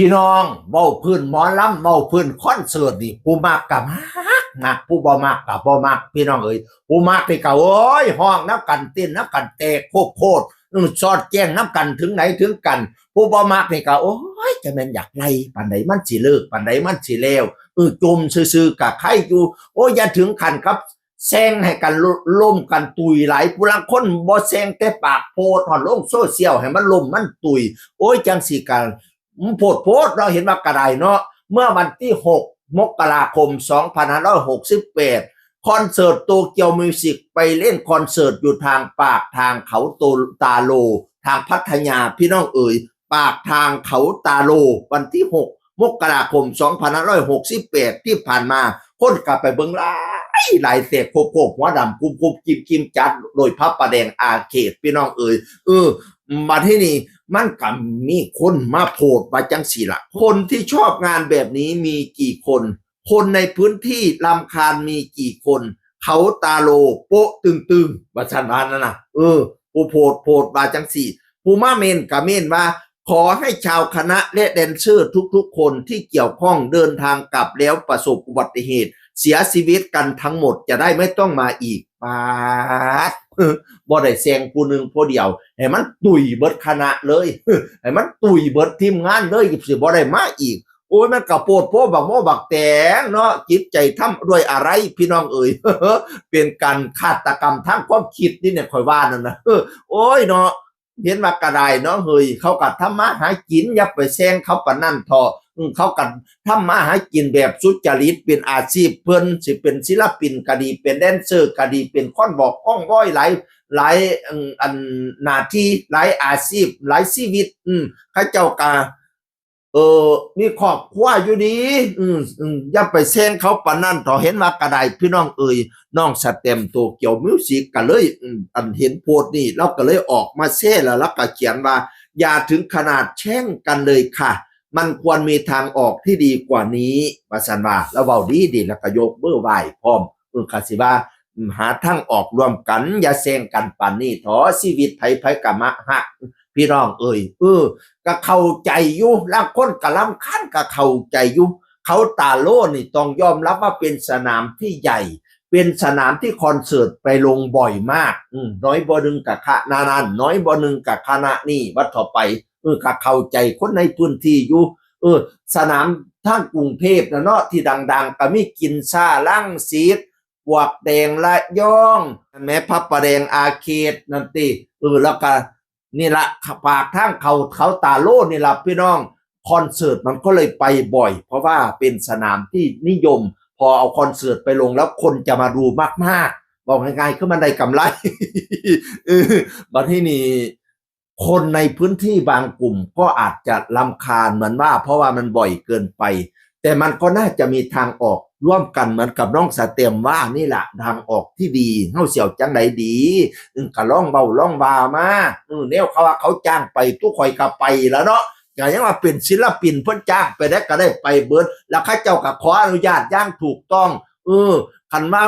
พี่น้องเว้าพื้นหมอลำเว้าพื้นคอนเสิร์ตนี่ผู้มักกับมักผู้บ่มักกับบ่มักพี่น้องเอ้ยผู้มักนี่ก็โอ้ยห้องน้ำกันเต้นน้ำกันเตะโคตรสอดแจ้งน้ำกันถึงไหนถึงกันผู้บ่มักนี่ก็โอ้ยจะแม่นอยากไล่ปานใดมันสิเลิกปานใดมันสิแล้วจมซื่อๆกับใครอยู่โอ้ยอย่าถึงขั้นครับแซงให้กันล่มกันตุยหลายผู้ลางคนบ่แซงแต่ปากโพดฮอดลงโซเชียลให้มันล่มมันตุยโอ้ยจังสิกันโพดเราเห็นว่ากระไดเนาะเมื่อวันที่6มกราคม2568คอนเสิร์ตโตเกียวมิวสิกไปเล่นคอนเสิร์ตอยู่ทางปากทางเขาตาโลทางพัทยาพี่น้องเอ๋ยปากทางเขาตาโลวันที่6มกราคม2568ที่ผ่านมาคนกลับไปเบิ่งหลายเสกโคกหัวดำกุมกิมจัดโดยพระประแดงอาเขตพี่น้องเอ๋ยมาที่นี่มันก็มีคนมาโพดว่าจังสิล่ะคนที่ชอบงานแบบนี้มีกี่คนคนในพื้นที่ลำคาญมีกี่คนเขาตาโลโปะตึงว่าฉันว่านั่นน่ะผู้โพดว่าจังสิผู้มาเมนก็เมนว่าขอให้ชาวคณะและแดนเซอร์ทุกๆคนที่เกี่ยวข้องเดินทางกลับแล้วประสบอุบัติเหตุเสียชีวิตกันทั้งหมดจะได้ไม่ต้องมาอีกปาดบ่ได้แซงผู้หนึ่งผู้เดียวให้มันตุยเบิดคณะเลยให้มันตุยเบิดทีมงานเลยสิบ่ได้มาอีกโอ้ยมันกระโปดโพบักโมบักแตงเนาะจิตใจทำด้วยอะไรพี่น้องเอ๋ยเป็นการฆาตกรรมทางความคิดนี่เนี่ยค่อยว่านั่นนะโอ้ยเนาะเห็นว่ากระไดเนาะเฮ้ยเขากัดทำมาหากินอย่าไปแซงเขาปะนั่นทอเขากันทำมาหากินแบบสุจริตเป็นอาชีพเพิ่นสิเป็นศิลปินก็ดีเป็นแดนเซอร์ก็ดีเป็นคนบอกข้องร้อยหลายอันหน้าที่หลายอาชีพหลายชีวิตเขาเจ้ากะมีครอบครัวอยู่ดีอย่าไปแซงเขาปานนั้นต่อเห็นว่ากระไดพี่น้องเอ่ยน้องสเต็มโตเกียวมิวสิกก็เลยอันเห็นโพสต์นี่เราก็เลยออกมาแซ่แล้วก็เขียนว่าอย่าถึงขนาดแช่งกันเลยค่ะมันควรมีทางออกที่ดีกว่านี้ว่าซั่นว่าแล้วเว้าดีแล้วก็ยกมือไหว้พร้อมก็สิว่าหาทางออกร่วมกันอย่าแซงกันปานนี้ถอชีวิตไผก็มาฮักพี่น้องเอ่ยก็เข้าใจอยู่แล้วคนก็รำคาญก็เข้าใจอยู่เขาตาโลนี่ต้องยอมรับว่าเป็นสนามที่ใหญ่เป็นสนามที่คอนเสิร์ตไปลงบ่อยมากน้อยบ่นึงกับคณะนั้นน้อยบ่นึงกับคณะนี้วัดต่อไปก็เข้าใจคนในพื้นที่อยู่สนามทางกรุงเทพนะเนาะที่ดังๆก็มีกินซ่าลังสิตปวกแดงละย่องแม้พระประแดงอาเขตนั่นติแล้วก็นี่ละปากทางเขาตาโลนี่ละพี่น้องคอนเสิร์ตมันก็เลยไปบ่อยเพราะว่าเป็นสนามที่นิยมพอเอาคอนเสิร์ตไปลงแล้วคนจะมาดูมากๆบอกง่ายๆคือมันได้กำไรบัดที่นี่คนในพื้นที่บางกลุ่มก็อาจจะรำคาญเหมือนว่าเพราะว่ามันบ่อยเกินไปแต่มันก็น่าจะมีทางออกร่วมกันเหมือนกับน้องสเต็มว่านี่แหละทางออกที่ดีเฮาเสี่ยวจังไดดีก็ล่องเบาล่องบามาแนวเขาว่าเขาจ้างไปทุกข่อยก็ไปแล้วเนาะอย่างยังว่าเป็นศิลปินเพิ่นจ้างไปได้ก็ได้ไปเบิดแล้วข้าเจ้าก็ขออนุญาตอย่างถูกต้องคันมา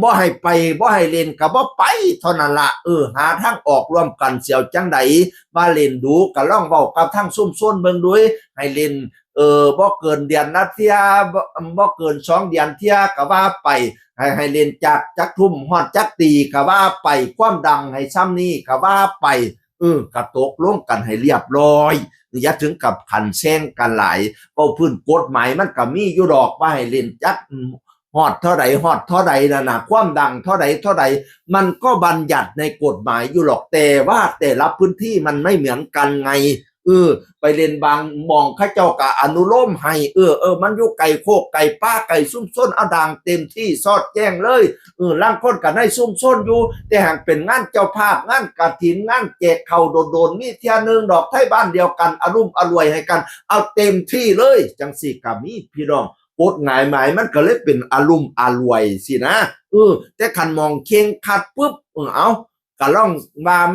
บ่ให้ไปบ่ให้เล่นก็บ่ไปเท่านั้นล่ะหาทางออกร่วมกันเสี่ยวจังไดมาเล่นดูก็ล่องเว้ากับทางซุ่มซ่นเบิ่งด้วยให้เล่นบ่เกินเดือนละเที่ยบ่เกิน2เดือนเที่ยก็ว่าไปให้เล่นจักทุ่มฮอดจักตีก็ว่าไปความดังให้ซ้ำนี้ก็ว่าไปก็ตกลงกันให้เรียบร้อยอย่าถึงกับขันแซงกันหลายเพราะพื้นกฎหมายมันก็มีอยู่ดอกว่าให้เล่นจักฮอดเท่าใดนั่นน่ะความดังเท่าใดมันก็บัญญัติในกฎหมายอยู่หรอกแต่ว่าแต่ละพื้นที่มันไม่เหมือนกันไงไปเล่นบางมองข้าเจ้าก็อนุโลมให้มันอยู่ไก่โคกไก่ป้าไก่ซุ่มซ่นเอาดังเต็มที่ซอดแจ้งเลยล่างคนก็ได้ซุ่มซ่นอยู่แต่หากเป็นงานเจ้าภาพงานกฐินงานแจกข้าวโดนมีเที่ยนึงดอกไทยบ้านเดียวกันอรุ่มอร่วยให้กันเอาเต็มที่เลยจังสิก็มีพี่น้องกฎหมายมันก็เลยเป็นอารมณ์อรวยสินะแต่คันมองเคียงคัดปุ๊บเอาก็ล่อง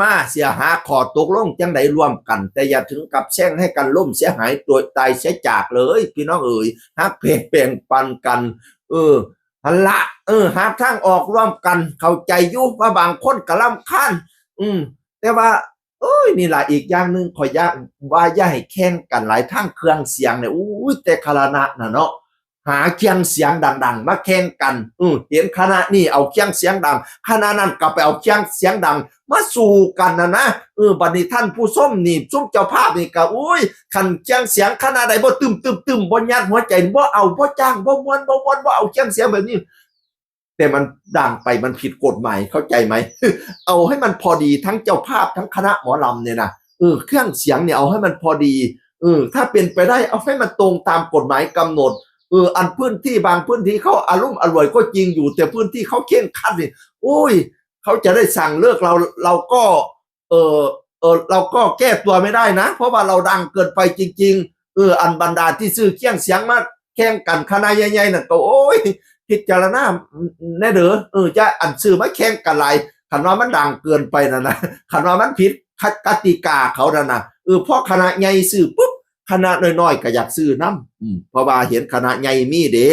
มาเสียหาขอตกลงจังไดร่วมกันแต่อย่าถึงกับแช่งให้กันล่มเสียหายตัวตายเสียจากเลยพี่น้องเอ๋ยฮักเพลงแบ่งปันกันหั่นละหาทางออกร่วมกันเข้าใจอยู่ว่าบางคนก็รำคาญแต่ว่า เอ้ยนี่ล่ะอีกอย่างหนึ่งขอยอยากว่าอย่าให้แข่งกันหลายทั้งเครื่องเสียงเนี่ยอู้ยแต่คณะน่ะเนาะหาเครื่องเสียงดังๆมาแข่งกันเห็นคณะนี่เอาเครื่องเสียงดังคณะนั้นก็ไปเอาเครื่องเสียงดังมาสู่กันนะบัดนี้ท่านผู้ชมนี่ซุมเจ้าภาพนี่ก็อุ้ยคันเครื่องเสียงคณะใดบ่ตึมบ่ยัดหัวใจบ่เอาบ่จ้างบ่ม่วนบ่เอาเครื่องเสียงแบบนี้แต่มันดังไปมันผิดกฎหมายเข้าใจไหม เอาให้มันพอดีทั้งเจ้าภาพทั้งคณะหมอลำเนี่ยนะเครื่องเสียงเนี่ยเอาให้มันพอดีถ้าเป็นไปได้เอาให้มันตรงตามกฎหมายกำหนดอันพื้นที่บางพื้นที่เขาอารมณ์อร่อยก็จริงอยู่แต่พื้นที่เขาเคร่งครัดนี่โอ้ยเขาจะได้สั่งเลิกเราก็เออเราก็แก้ตัวไม่ได้นะเพราะว่าเราดังเกินไปจริงๆอันบรรดาที่ซื้อเครื่องเสียงมาแข่งกันคณะใหญ่ๆนั่นก็โอ้ยพิจารณาแน่เด้อจะอันซื้อมาแข่งกันหลาย คันว่ามันดังเกินไปนะคันว่ามันผิดกติกาเขานะพอคณะใหญ่ซื้อปุ๊บคณะน้อยๆก็อยากซื้อน้ำเพราะว่าเห็นคณะใหญ่มีเด้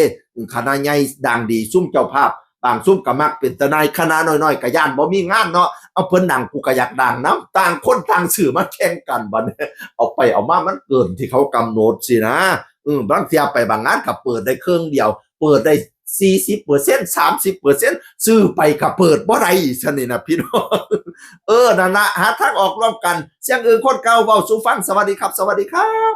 คณะใหญ่ดังดีซุ่มเจ้าภาพบางซุ่มก็มักเป็นตนายคณะน้อยๆก็ย่านบ่มีงานเนาะเอาเพิ่นดังกูก็อยากดังน้ำต่างคนต่างซื้อมาแข่งกันบัดนี้เอาไปเอามามันเกินที่เขากำหนดสินะบางเที่ยไปบางงานก็เปิดได้เครื่องเดียวเปิดได้40% 30%ซื้อไปก็เปิดบ่ได้ซั่นนี่นะพี่น้องนั่นล่ะหาทางออกร่วมกันเสียงอื่นคนเก่าเว้าสู่ฟังสวัสดีครับสวัสดีครับ